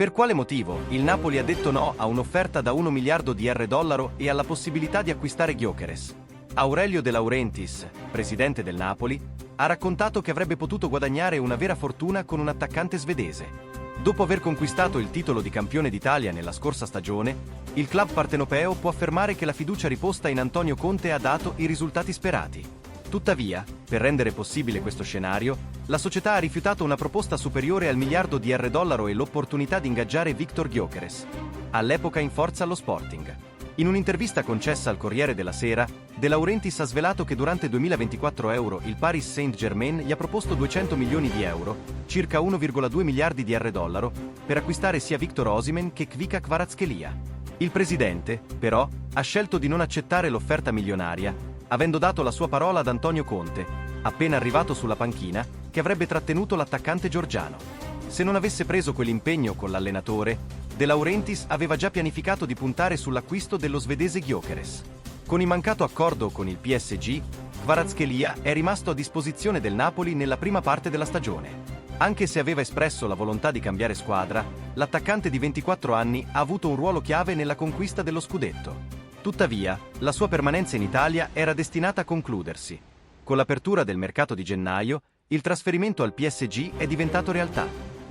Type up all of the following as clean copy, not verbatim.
Per quale motivo il Napoli ha detto no a un'offerta da 1 miliardo di dollaro e alla possibilità di acquistare Gyökeres? Aurelio De Laurentiis, presidente del Napoli, ha raccontato che avrebbe potuto guadagnare una vera fortuna con un attaccante svedese. Dopo aver conquistato il titolo di campione d'Italia nella scorsa stagione, il club partenopeo può affermare che la fiducia riposta in Antonio Conte ha dato i risultati sperati. Tuttavia, per rendere possibile questo scenario, la società ha rifiutato una proposta superiore al miliardo di dollaro e l'opportunità di ingaggiare Viktor Gyökeres, all'epoca in forza allo Sporting. In un'intervista concessa al Corriere della Sera, De Laurentiis ha svelato che durante 2024 il Paris Saint-Germain gli ha proposto 200 milioni di euro, circa 1,2 miliardi di dollaro, per acquistare sia Victor Osimhen che Kvicha Kvaratskhelia. Il presidente, però, ha scelto di non accettare l'offerta milionaria, avendo dato la sua parola ad Antonio Conte, appena arrivato sulla panchina, che avrebbe trattenuto l'attaccante georgiano. Se non avesse preso quell'impegno con l'allenatore, De Laurentiis aveva già pianificato di puntare sull'acquisto dello svedese Gyökeres. Con il mancato accordo con il PSG, Kvaratskhelia è rimasto a disposizione del Napoli nella prima parte della stagione. Anche se aveva espresso la volontà di cambiare squadra, l'attaccante di 24 anni ha avuto un ruolo chiave nella conquista dello scudetto. Tuttavia, la sua permanenza in Italia era destinata a concludersi. Con l'apertura del mercato di gennaio, il trasferimento al PSG è diventato realtà.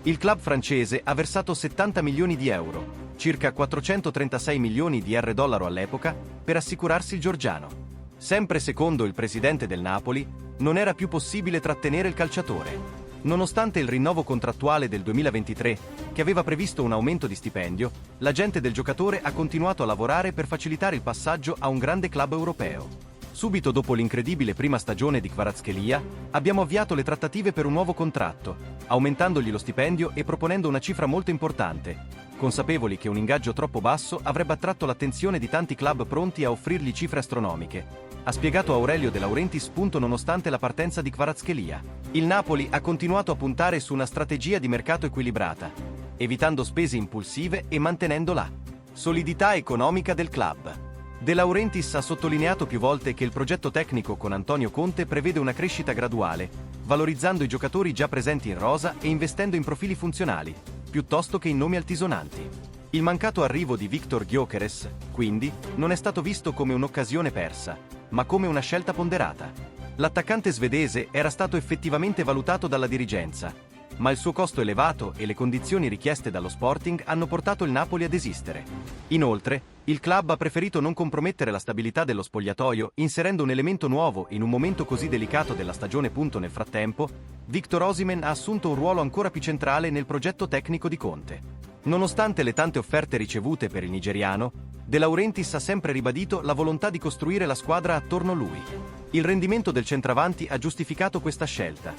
Il club francese ha versato 70 milioni di euro, circa 436 milioni di dollaro all'epoca, per assicurarsi il georgiano. Sempre secondo il presidente del Napoli, non era più possibile trattenere il calciatore. Nonostante il rinnovo contrattuale del 2023, che aveva previsto un aumento di stipendio, l'agente del giocatore ha continuato a lavorare per facilitare il passaggio a un grande club europeo. Subito dopo l'incredibile prima stagione di Kvaratskhelia, abbiamo avviato le trattative per un nuovo contratto, aumentandogli lo stipendio e proponendo una cifra molto importante, consapevoli che un ingaggio troppo basso avrebbe attratto l'attenzione di tanti club pronti a offrirgli cifre astronomiche, ha spiegato Aurelio De Laurentiis. Nonostante la partenza di Kvaratskhelia, il Napoli ha continuato a puntare su una strategia di mercato equilibrata, evitando spese impulsive e mantenendo la solidità economica del club. De Laurentiis ha sottolineato più volte che il progetto tecnico con Antonio Conte prevede una crescita graduale, valorizzando i giocatori già presenti in rosa e investendo in profili funzionali, piuttosto che in nomi altisonanti. Il mancato arrivo di Viktor Gyökeres, quindi, non è stato visto come un'occasione persa, ma come una scelta ponderata. L'attaccante svedese era stato effettivamente valutato dalla dirigenza, ma il suo costo elevato e le condizioni richieste dallo Sporting hanno portato il Napoli a desistere. Inoltre, il club ha preferito non compromettere la stabilità dello spogliatoio, inserendo un elemento nuovo in un momento così delicato della stagione. Nel frattempo, Victor Osimhen ha assunto un ruolo ancora più centrale nel progetto tecnico di Conte. Nonostante le tante offerte ricevute per il nigeriano, De Laurentiis ha sempre ribadito la volontà di costruire la squadra attorno a lui. Il rendimento del centravanti ha giustificato questa scelta.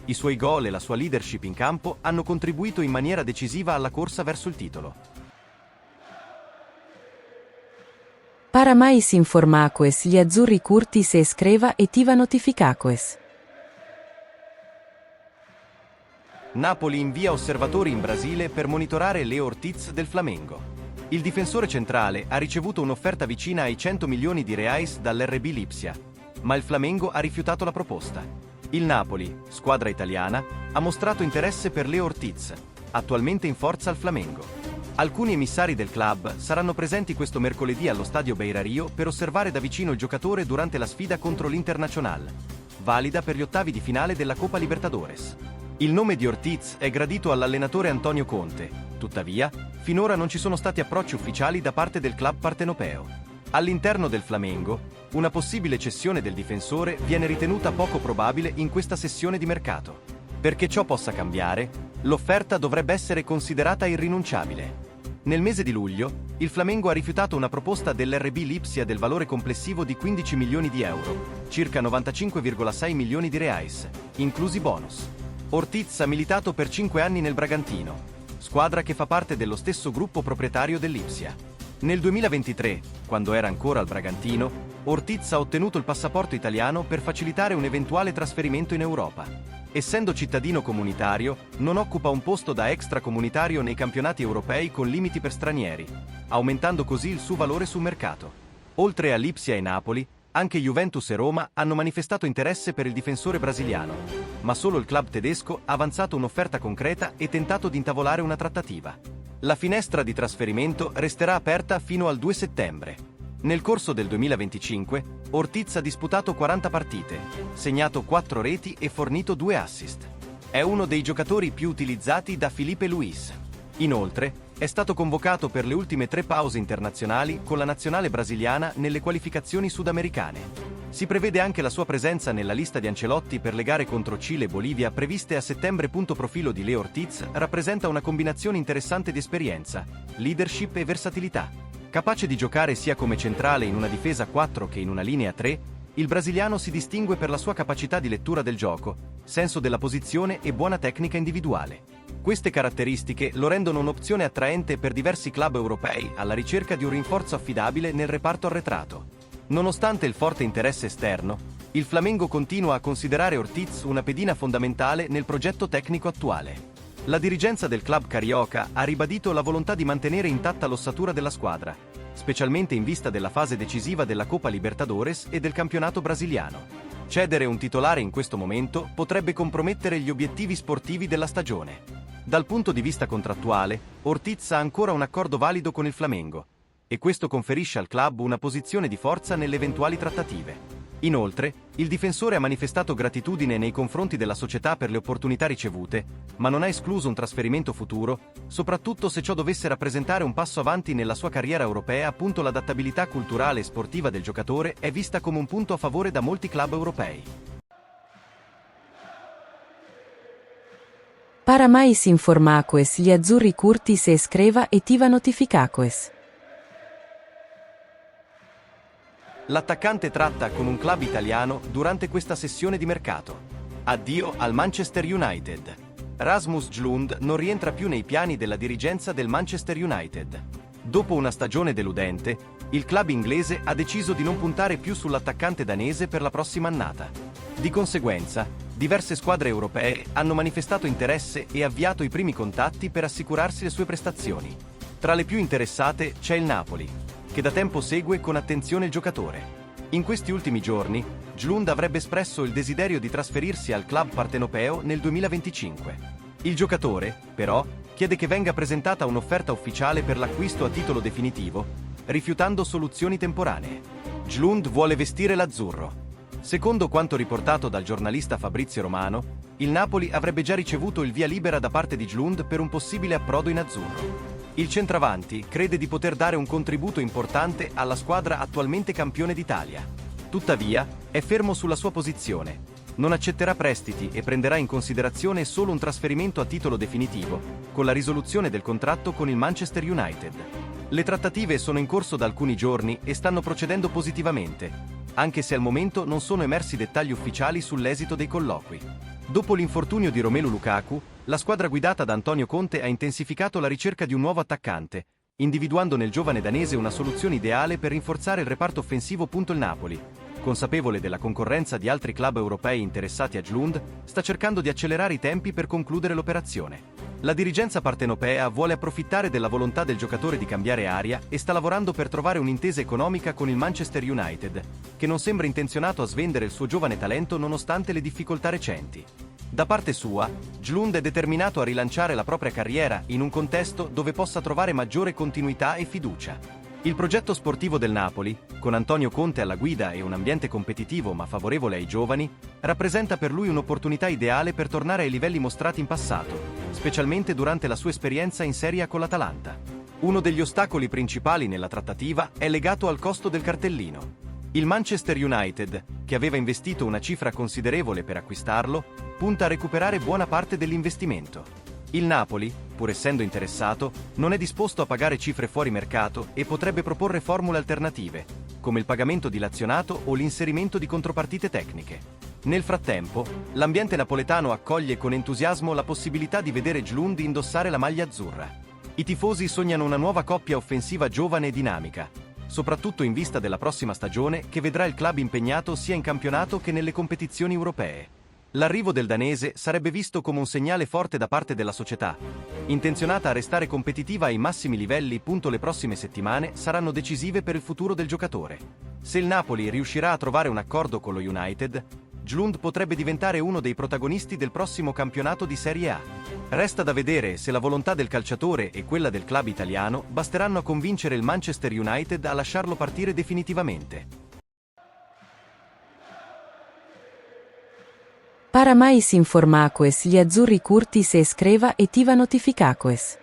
I suoi gol e la sua leadership in campo hanno contribuito in maniera decisiva alla corsa verso il titolo. Para mais informações, gli azzurri curti se iscreva e ativa notificações. Napoli invia osservatori in Brasile per monitorare Leo Ortiz del Flamengo. Il difensore centrale ha ricevuto un'offerta vicina ai 100 milioni di reais dall'RB Lipsia, ma il Flamengo ha rifiutato la proposta. Il Napoli, squadra italiana, ha mostrato interesse per Leo Ortiz, attualmente in forza al Flamengo. Alcuni emissari del club saranno presenti questo mercoledì allo stadio Beira-Rio per osservare da vicino il giocatore durante la sfida contro l'Internacional, valida per gli ottavi di finale della Coppa Libertadores. Il nome di Ortiz è gradito all'allenatore Antonio Conte, tuttavia, finora non ci sono stati approcci ufficiali da parte del club partenopeo. All'interno del Flamengo, una possibile cessione del difensore viene ritenuta poco probabile in questa sessione di mercato. Perché ciò possa cambiare, l'offerta dovrebbe essere considerata irrinunciabile. Nel mese di luglio, il Flamengo ha rifiutato una proposta dell'RB Lipsia del valore complessivo di 15 milioni di euro, circa 95,6 milioni di reais, inclusi bonus. Ortiz ha militato per 5 anni nel Bragantino, squadra che fa parte dello stesso gruppo proprietario dell'Ipsia. Nel 2023, quando era ancora al Bragantino, Ortiz ha ottenuto il passaporto italiano per facilitare un eventuale trasferimento in Europa. Essendo cittadino comunitario, non occupa un posto da extracomunitario nei campionati europei con limiti per stranieri, aumentando così il suo valore sul mercato. Oltre a Lipsia e Napoli, anche Juventus e Roma hanno manifestato interesse per il difensore brasiliano, ma solo il club tedesco ha avanzato un'offerta concreta e tentato di intavolare una trattativa. La finestra di trasferimento resterà aperta fino al 2 settembre. Nel corso del 2025, Ortiz ha disputato 40 partite, segnato 4 reti e fornito 2 assist. È uno dei giocatori più utilizzati da Filipe Luis. Inoltre, è stato convocato per le ultime 3 pause internazionali con la nazionale brasiliana nelle qualificazioni sudamericane. Si prevede anche la sua presenza nella lista di Ancelotti per le gare contro Cile e Bolivia previste a settembre. Profilo di Leo Ortiz rappresenta una combinazione interessante di esperienza, leadership e versatilità. Capace di giocare sia come centrale in una difesa 4 che in una linea 3, il brasiliano si distingue per la sua capacità di lettura del gioco, senso della posizione e buona tecnica individuale. Queste caratteristiche lo rendono un'opzione attraente per diversi club europei alla ricerca di un rinforzo affidabile nel reparto arretrato. Nonostante il forte interesse esterno, il Flamengo continua a considerare Ortiz una pedina fondamentale nel progetto tecnico attuale. La dirigenza del club carioca ha ribadito la volontà di mantenere intatta l'ossatura della squadra, specialmente in vista della fase decisiva della Coppa Libertadores e del campionato brasiliano. Cedere un titolare in questo momento potrebbe compromettere gli obiettivi sportivi della stagione. Dal punto di vista contrattuale, Ortiz ha ancora un accordo valido con il Flamengo, e questo conferisce al club una posizione di forza nelle eventuali trattative. Inoltre, il difensore ha manifestato gratitudine nei confronti della società per le opportunità ricevute, ma non ha escluso un trasferimento futuro, soprattutto se ciò dovesse rappresentare un passo avanti nella sua carriera europea. L'adattabilitá culturale e sportiva del giocatore è vista come un punto a favore da molti club europei. Para mais informações, gli azzurri curti se escreva e ativa notificações. L'attaccante tratta con un club italiano durante questa sessione di mercato. Addio al Manchester United. Rasmus Jlund non rientra più nei piani della dirigenza del Manchester United. Dopo una stagione deludente, il club inglese ha deciso di non puntare più sull'attaccante danese per la prossima annata. Di conseguenza, diverse squadre europee hanno manifestato interesse e avviato i primi contatti per assicurarsi le sue prestazioni. Tra le più interessate c'è il Napoli, che da tempo segue con attenzione il giocatore. In questi ultimi giorni, Jlund avrebbe espresso il desiderio di trasferirsi al club partenopeo nel 2025. Il giocatore, però, chiede che venga presentata un'offerta ufficiale per l'acquisto a titolo definitivo, rifiutando soluzioni temporanee. Jlund vuole vestire l'azzurro. Secondo quanto riportato dal giornalista Fabrizio Romano, il Napoli avrebbe già ricevuto il via libera da parte di Jlund per un possibile approdo in azzurro. Il centravanti crede di poter dare un contributo importante alla squadra attualmente campione d'Italia. Tuttavia, è fermo sulla sua posizione. Non accetterà prestiti e prenderà in considerazione solo un trasferimento a titolo definitivo, con la risoluzione del contratto con il Manchester United. Le trattative sono in corso da alcuni giorni e stanno procedendo positivamente, anche se al momento non sono emersi dettagli ufficiali sull'esito dei colloqui. Dopo l'infortunio di Romelu Lukaku, la squadra guidata da Antonio Conte ha intensificato la ricerca di un nuovo attaccante, individuando nel giovane danese una soluzione ideale per rinforzare il reparto offensivo. Il Napoli, consapevole della concorrenza di altri club europei interessati a Jlund, sta cercando di accelerare i tempi per concludere l'operazione. La dirigenza partenopea vuole approfittare della volontà del giocatore di cambiare aria e sta lavorando per trovare un'intesa economica con il Manchester United, che non sembra intenzionato a svendere il suo giovane talento nonostante le difficoltà recenti. Da parte sua, Jlund è determinato a rilanciare la propria carriera in un contesto dove possa trovare maggiore continuità e fiducia. Il progetto sportivo del Napoli, con Antonio Conte alla guida e un ambiente competitivo ma favorevole ai giovani, rappresenta per lui un'opportunità ideale per tornare ai livelli mostrati in passato, specialmente durante la sua esperienza in Serie A con l'Atalanta. Uno degli ostacoli principali nella trattativa è legato al costo del cartellino. Il Manchester United, che aveva investito una cifra considerevole per acquistarlo, punta a recuperare buona parte dell'investimento. Il Napoli, pur essendo interessato, non è disposto a pagare cifre fuori mercato e potrebbe proporre formule alternative, come il pagamento dilazionato o l'inserimento di contropartite tecniche. Nel frattempo, l'ambiente napoletano accoglie con entusiasmo la possibilità di vedere Jlund indossare la maglia azzurra. I tifosi sognano una nuova coppia offensiva giovane e dinamica, soprattutto in vista della prossima stagione che vedrà il club impegnato sia in campionato che nelle competizioni europee. L'arrivo del danese sarebbe visto come un segnale forte da parte della società, intenzionata a restare competitiva ai massimi livelli. Le prossime settimane saranno decisive per il futuro del giocatore. Se il Napoli riuscirà a trovare un accordo con lo United, Djlund potrebbe diventare uno dei protagonisti del prossimo campionato di Serie A. Resta da vedere se la volontà del calciatore e quella del club italiano basteranno a convincere il Manchester United a lasciarlo partire definitivamente. Para mais informações, gli azzurri curti se iscreva e ativa notificações.